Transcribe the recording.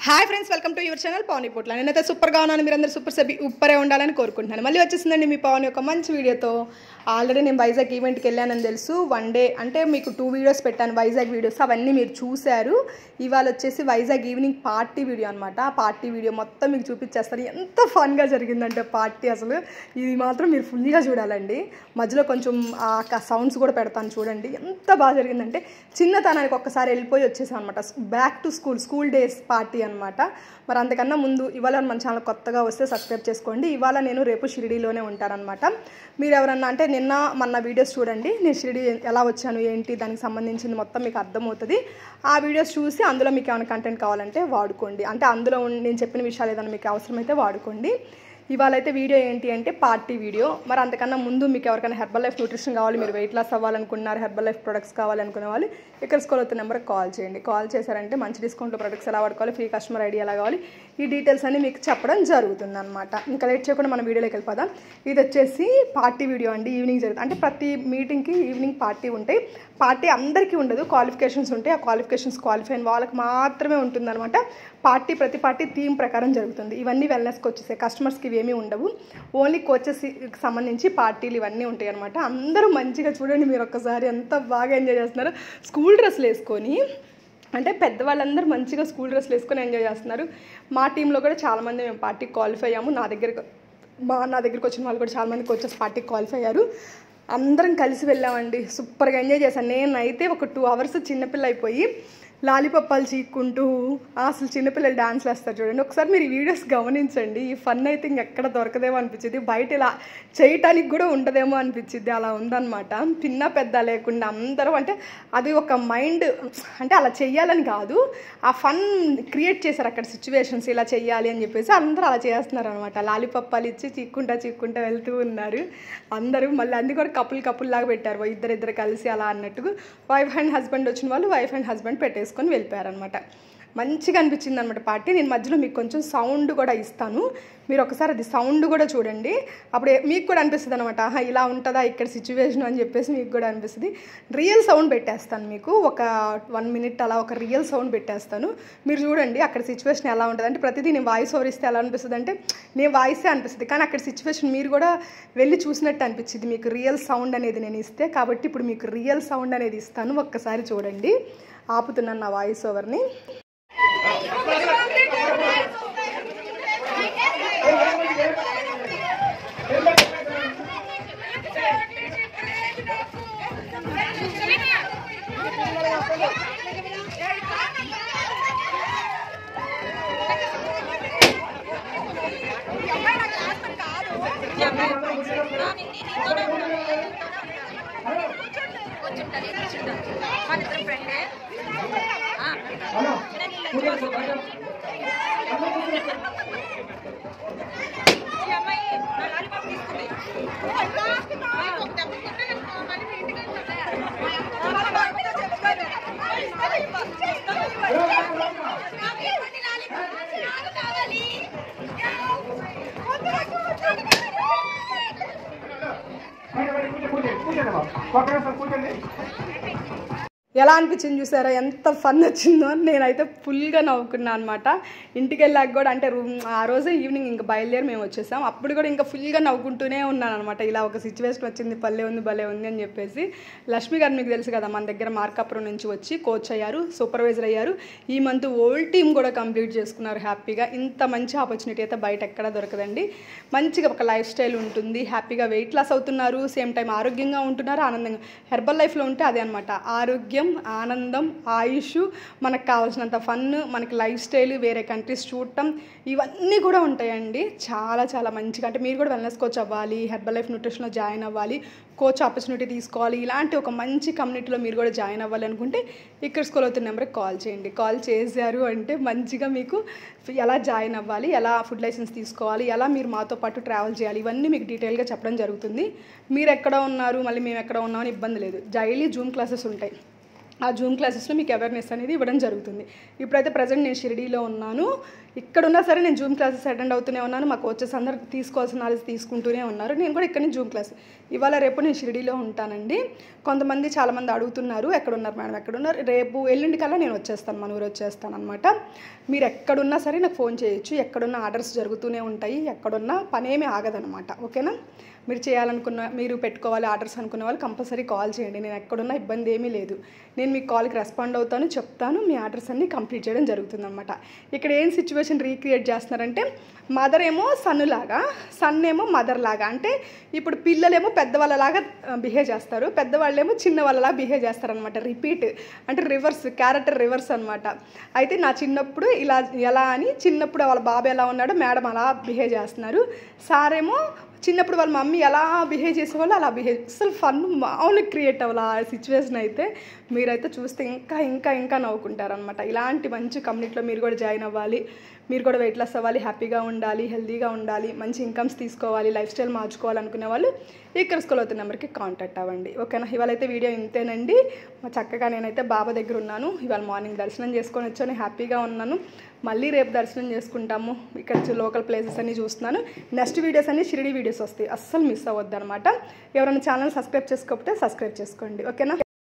Hi friends, welcome to your channel Pavan Potla. నేనైతే సూపర్గా ఉన్నాను. మీరందరూ సూపరే ఉండాలని కోరుకుంటున్నాను. మళ్ళీ వచ్చేసిందండి మీ పవన్ యొక్క మంచి వీడియోతో. ఆల్రెడీ నేను వైజాగ్ ఈవెంట్కి వెళ్ళానని తెలుసు. 1 డే అంటే మీకు 2 వీడియోస్ పెట్టాను, వైజాగ్ వీడియోస్. అవన్నీ మీరు చూశారు. ఇవాళ వచ్చేసి వైజాగ్ ఈవినింగ్ పార్టీ వీడియో అనమాట. ఆ పార్టీ వీడియో మొత్తం మీకు చూపించేస్తాను. ఎంత ఫన్గా జరిగిందంటే పార్టీ, అసలు ఇది మాత్రం మీరు ఫుల్గా చూడాలండి. మధ్యలో కొంచెం సౌండ్స్ కూడా పెడతాను చూడండి. ఎంత బాగా జరిగిందంటే చిన్నతనానికి ఒక్కసారి వెళ్ళిపోయి వచ్చేసాం అనమాట. Back to school days party అనమాట. మరి అంతకన్నా ముందు ఇవాళ మన ఛానల్ కొత్తగా వస్తే సబ్స్క్రైబ్ చేసుకోండి. ఇవాళ నేను రేపు షిరిడీలోనే ఉంటానన్నమాట. మీరు ఎవరన్నా అంటే మొన్న వీడియోస్ చూడండి, నేను షిరిడీ ఎలా వచ్చాను ఏంటి దానికి సంబంధించింది మొత్తం మీకు అర్థమవుతుంది. ఆ వీడియోస్ చూసి అందులో మీకు ఏమైనా కంటెంట్ కావాలంటే వాడుకోండి. అంటే అందులో నేను చెప్పిన విషయాలు ఏదైనా మీకు అవసరమైతే వాడుకోండి. ఇవాళ అయితే వీడియో ఏంటి అంటే పార్టీ వీడియో. మరి అంతకన్నా ముందు మీకు ఎవరికైనా హెర్బల్ లైఫ్ న్యూట్రిషన్ కావాలి, మీరు వెయిట్ లాస్ అవ్వాలనుకున్నారు, హెర్బల్ లైఫ్ ప్రొడక్ట్స్ కావాలనుకునే వాళ్ళు ఇక్కడ స్క్రోల్ అవుతున్న నెంబర్కి కాల్ చేయండి. కాల్ చేశారంటే మంచి డిస్కౌంట్లో ప్రొడక్ట్స్ ఎలా వాడుకోవాలి, ఫ్రీ కస్టమర్ ఐడి ఎలా కావాలి, ఈ డీటెయిల్స్ అన్ని మీకు చెప్పడం జరుగుతుంది అనమాట. ఇంకా లేట్ చేయకుండా మన వీడియోలోకి వెళ్ళిపోదాం. ఇది వచ్చేసి పార్టీ వీడియో అండి. ఈవినింగ్ జరుగుతుంది అంటే ప్రతి మీటింగ్కి ఈవినింగ్ పార్టీ ఉంటాయి. పార్టీ అందరికీ ఉండదు, క్వాలిఫికేషన్స్ ఉంటాయి. ఆ క్వాలిఫికేషన్స్ క్వాలిఫై అయిన వాళ్ళకి మాత్రమే ఉంటుందన్నమాట. ప్రతి పార్టీ థీమ్ ప్రకారం జరుగుతుంది. ఇవన్నీ వెల్నెస్కి వచ్చేసాయి, కస్టమర్స్కి ఇవేమీ ఉండవు. ఓన్లీ కోచెస్కి సంబంధించి పార్టీలు ఇవన్నీ ఉంటాయి అనమాట. అందరూ మంచిగా చూడండి, మీరు ఒక్కసారి ఎంత బాగా ఎంజాయ్ చేస్తున్నారు. స్కూల్ డ్రెస్లు వేసుకొని, అంటే పెద్దవాళ్ళందరూ మంచిగా స్కూల్ డ్రెస్లు వేసుకొని ఎంజాయ్ చేస్తున్నారు. మా టీంలో కూడా చాలామంది మేము పార్టీకి క్వాలిఫై అయ్యాము. నా దగ్గరికి వచ్చిన వాళ్ళు కూడా చాలామంది కోచెస్ పార్టీకి క్వాలిఫై అయ్యారు. అందరం కలిసి వెళ్ళామండి. సూపర్గా ఎంజాయ్ చేశాను. నేనైతే ఒక 2 hours చిన్నపిల్ల అయిపోయి లాలీపప్పాలు చీక్కుంటూ అసలు చిన్నపిల్లలు డాన్స్లు వేస్తారు చూడండి. ఒకసారి మీరు ఈ వీడియోస్ గమనించండి. ఈ ఫన్ అయితే ఇంకెక్కడ దొరకదేమో అనిపించింది. బయట ఇలా చేయటానికి కూడా ఉండదేమో అనిపించింది. అలా ఉందన్నమాట. చిన్న పెద్ద లేకుండా అందరం, అంటే అది ఒక మైండ్, అంటే అలా చెయ్యాలని కాదు, ఆ ఫన్ క్రియేట్ చేశారు అక్కడ సిచ్యువేషన్స్. ఇలా చెయ్యాలి అని చెప్పేసి అందరూ అలా చేస్తున్నారు అనమాట. లాలీపప్పాలు ఇచ్చి చీక్కుంటా వెళ్తూ ఉన్నారు అందరూ. మళ్ళీ అన్ని కూడా కపుల్ లాగా పెట్టారు, ఇద్దరు కలిసి అలా అన్నట్టుగా. వైఫ్ అండ్ హస్బెండ్ వచ్చిన వాళ్ళు వైఫ్ అండ్ హస్బెండ్ పెట్టేసుకొని వెళ్ళిపోయారనమాట. మంచిగా అనిపించింది అనమాట పార్టీ. నేను మధ్యలో మీకు కొంచెం సౌండ్ కూడా ఇస్తాను, మీరు ఒకసారి అది సౌండ్ కూడా చూడండి. అప్పుడు మీకు కూడా అనిపిస్తుంది అనమాట, ఇలా ఉంటుందా ఇక్కడ సిచ్యువేషన్ అని చెప్పేసి మీకు కూడా అనిపిస్తుంది. రియల్ సౌండ్ పెట్టేస్తాను మీకు, ఒక 1 minute అలా ఒక రియల్ సౌండ్ పెట్టేస్తాను. మీరు చూడండి అక్కడ సిచ్యువేషన్ ఎలా ఉంటుంది. అంటే ప్రతిదీ నేను వాయిస్ ఓవర్ ఇస్తే ఎలా అనిపిస్తుంది అంటే నేను వాయిసే అనిపిస్తుంది, కానీ అక్కడ సిచ్యువేషన్ మీరు కూడా వెళ్ళి చూసినట్టు అనిపించింది మీకు రియల్ సౌండ్ అనేది నేను ఇస్తే. కాబట్టి ఇప్పుడు మీకు రియల్ సౌండ్ అనేది ఇస్తాను, ఒక్కసారి చూడండి. ఆపుతున్నాను నా వాయిస్ ఓవర్ని. ఎలా అనిపించింది చూసారా, ఎంత ఫన్ వచ్చిందో. నేనైతే ఫుల్గా నవ్వుకున్నాను అనమాట. ఇంటికి వెళ్ళాక కూడా, అంటే ఆ రోజే ఈవినింగ్ ఇంకా బయలుదేరి మేము వచ్చేసాం. అప్పుడు కూడా ఇంకా ఫుల్గా నవ్వుకుంటూనే ఉన్నాను అనమాట. ఇలా ఒక సిచ్యువేషన్ వచ్చింది, భలే ఉంది అని చెప్పేసి. లక్ష్మి గారు మీకు తెలుసు కదా, మన దగ్గర మార్కాపురం నుంచి వచ్చి కోచ్ అయ్యారు, సూపర్వైజర్ అయ్యారు. ఈ మంత్ ఓల్డ్ టీమ్ కూడా కంప్లీట్ చేసుకున్నారు హ్యాపీగా. ఇంత మంచి ఆపర్చునిటీ అయితే బయట ఎక్కడా దొరకదండి. మంచిగా ఒక లైఫ్ స్టైల్ ఉంటుంది, హ్యాపీగా వెయిట్ లాస్ అవుతున్నారు, సేమ్ టైం ఆరోగ్యంగా ఉంటున్నారు, ఆనందంగా. హెర్బల్ లైఫ్లో ఉంటే అదే అనమాట, ఆరోగ్యం, ఆనందం, ఆయుష్, మనకు కావాల్సినంత ఫన్, మనకి లైఫ్ స్టైల్, వేరే కంట్రీస్ చూడటం, ఇవన్నీ కూడా ఉంటాయండి. చాలా మంచిగా. అంటే మీరు కూడా వెల్నెస్ కోచ్ అవ్వాలి, హెర్బల్ లైఫ్ న్యూట్రిషన్లో జాయిన్ అవ్వాలి, కోచ్ ఆపర్చునిటీ తీసుకోవాలి, ఇలాంటి ఒక మంచి కమ్యూనిటీలో మీరు కూడా జాయిన్ అవ్వాలి అనుకుంటే ఇక్కడ స్క్రోల్ అవుతున్న నెంబర్కి కాల్ చేయండి. కాల్ చేశారు అంటే మంచిగా మీకు ఎలా జాయిన్ అవ్వాలి, ఎలా ఫుడ్ లైసెన్స్ తీసుకోవాలి, ఎలా మీరు మాతో పాటు ట్రావెల్ చేయాలి, ఇవన్నీ మీకు డీటెయిల్గా చెప్పడం జరుగుతుంది. మీరు ఎక్కడ ఉన్నారు, మళ్ళీ మేము ఎక్కడ ఉన్నామని ఇబ్బంది లేదు. డైలీ జూమ్ క్లాసెస్ ఉంటాయి. ఆ జూమ్ క్లాసెస్లో మీకు అవేర్నెస్ అనేది ఇవ్వడం జరుగుతుంది. ఇప్పుడైతే ప్రజెంట్ నేను షిరిడీలో ఉన్నాను. ఇక్కడున్నా సరే నేను జూమ్ క్లాసెస్ అటెండ్ అవుతూనే ఉన్నాను. మా కోచెస్ అందరూ తీసుకోవాల్సిన నాలెడ్జ్ తీసుకుంటూనే ఉన్నారు. నేను కూడా ఇక్కడ నుంచి జూమ్ క్లాస్ ఇవాళ రేపు నేను షిరిడీలో ఉంటానండి. కొంతమంది చాలామంది అడుగుతున్నారు ఎక్కడున్నారు మేడం ఎక్కడున్నారు, రేపు ఎల్లుండి కల్లా నేను వచ్చేస్తాను, మన ఊరు వచ్చేస్తాను అనమాట. మీరు ఎక్కడున్నా సరే నాకు ఫోన్ చేయొచ్చు. ఎక్కడున్న ఆర్డర్స్ జరుగుతూనే ఉంటాయి, ఎక్కడున్నా పనేమీ ఆగదనమాట. ఓకేనా? మీరు చేయాలనుకున్న, మీరు పెట్టుకోవాలి ఆర్డర్స్ అనుకున్న వాళ్ళు కంపల్సరీ కాల్ చేయండి. నేను ఎక్కడున్నా ఇబ్బంది ఏమీ లేదు. నేను మీ కాల్కి రెస్పాండ్ అవుతాను, చెప్తాను, మీ ఆర్డర్స్ అన్నీ కంప్లీట్ చేయడం జరుగుతుందన్నమాట. ఇక్కడ ఏం సిచ్యువేషన్ రీక్రియేట్ చేస్తున్నారంటే మదర్ ఏమో సన్నులాగా, సన్ ఏమో మదర్ లాగా. అంటే ఇప్పుడు పిల్లలేమో పెద్దవాళ్ళలాగా బిహేవ్ చేస్తారు, పెద్దవాళ్ళేమో చిన్న వాళ్ళలాగా బిహేవ్ చేస్తారనమాట. రిపీట్ అంటే రివర్స్, క్యారెక్టర్ రివర్స్ అనమాట. అయితే నా చిన్నప్పుడు ఇలా ఎలా అని, చిన్నప్పుడు వాళ్ళ బాబు ఎలా ఉన్నాడో మేడం అలా బిహేవ్ చేస్తున్నారు. సార్ ఏమో చిన్నప్పుడు వాళ్ళ మమ్మీ ఎలా బిహేవ్ చేసేవాళ్ళు అలా బిహేవ్. అసలు ఫన్ మామూలు క్రియేట్ అవ్వాలి ఆ సిచ్యువేషన్. అయితే మీరైతే చూస్తే ఇంకా ఇంకా ఇంకా నవ్వుకుంటారనమాట. ఇలాంటి మంచి కమ్యూనిటీలో మీరు కూడా జాయిన్ అవ్వాలి, మీరు కూడా వెయిట్ లాస్ అవ్వాలి, హ్యాపీగా ఉండాలి, హెల్తీగా ఉండాలి, మంచి ఇన్కమ్స్ తీసుకోవాలి, లైఫ్ స్టైల్ మార్చుకోవాలనుకునే వాళ్ళు ఇక్కడ స్కూల్ అవుతున్న నెంబర్కి కాంటాక్ట్ అవ్వండి. ఓకేనా? ఇవాళ అయితే వీడియో ఇంతేనండి. చక్కగా నేనైతే బాబా దగ్గర ఉన్నాను. ఇవాళ మార్నింగ్ దర్శనం చేసుకొని వచ్చాను, హ్యాపీగా ఉన్నాను. మళ్ళీ రేపు దర్శనం చేసుకుంటాము. ఇక్కడ లోకల్ ప్లేసెస్ అన్నీ చూస్తున్నాను. నెక్స్ట్ వీడియోస్ అన్నీ షిరిడి వీడియోస్ వస్తాయి, అస్సలు మిస్ అవ్వద్దు అనమాట. ఎవరైనా ఛానల్ సబ్స్క్రైబ్ చేసుకోకపోతే సబ్స్క్రైబ్ చేసుకోండి. ఓకేనా?